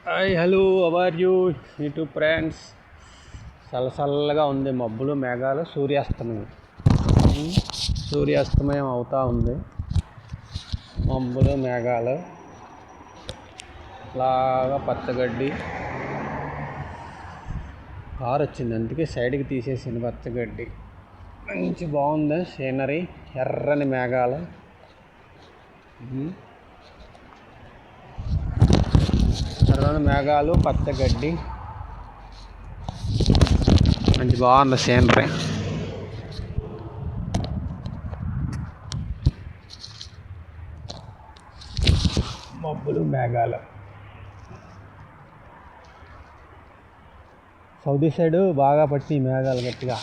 Hi hello how are you YouTube friends. చల్లగా ఉంది, మబ్బులు మేఘాలు, సూర్యాస్తమయం అవుతూ ఉంది. మబ్బులు మేఘాలు లాగా పచ్చగడ్డి. కారు వచ్చింది, అందుకే సైడ్కి తీసేసింది. పచ్చగడ్డి మంచి బాగుంది సీనరీ. ఎర్రని మేఘాలు, పచ్చగడ్డి, మంచి బాగుంది సీనరీ. మబ్బులు మేఘాలు. సౌదీ సైడు బాగా పట్టి మేఘాలు గట్టిగా.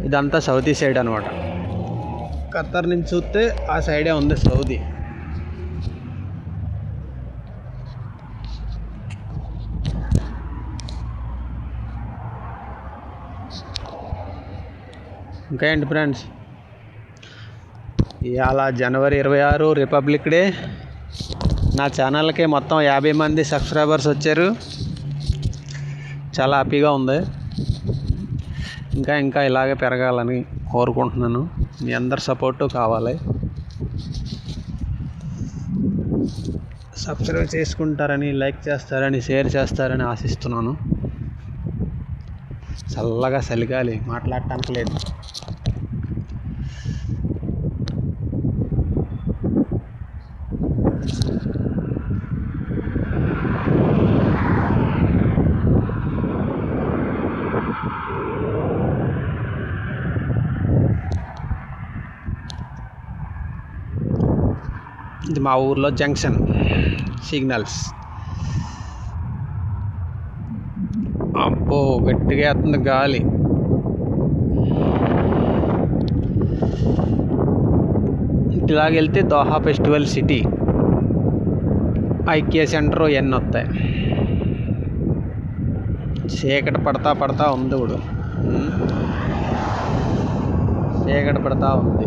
ఇదంతా సౌదీ సైడ్ అనమాట. ఖత్తర్ నుంచి చూస్తే ఆ సైడే ఉంది సౌదీ. ఇంకా ఏంటి ఫ్రెండ్స్, ఇవాళ జనవరి 26 రిపబ్లిక్ డే. నా ఛానల్కి మొత్తం 50 మంది సబ్స్క్రైబర్స్ వచ్చారు. చాలా హ్యాపీగా ఉంది. ఇంకా ఇలాగే పెరగాలని కోరుకుంటున్నాను. మీ అందరి సపోర్టు కావాలి. సబ్స్క్రైబ్ చేసుకుంటారని, లైక్ చేస్తారని, షేర్ చేస్తారని ఆశిస్తున్నాను. చల్లగా చలిగాలి, మాట్లాడటానికి లేదు. ఇది మా ఊర్లో జంక్షన్ సిగ్నల్స్. అబ్బో గట్టిగా వేస్తుంది గాలి. ఇలాగెళ్తే Doha festival city, IKEA centre ఎన్ని వస్తాయి. చీకటి పడతా ఉంది. ఇప్పుడు చీకటి పడతా ఉంది.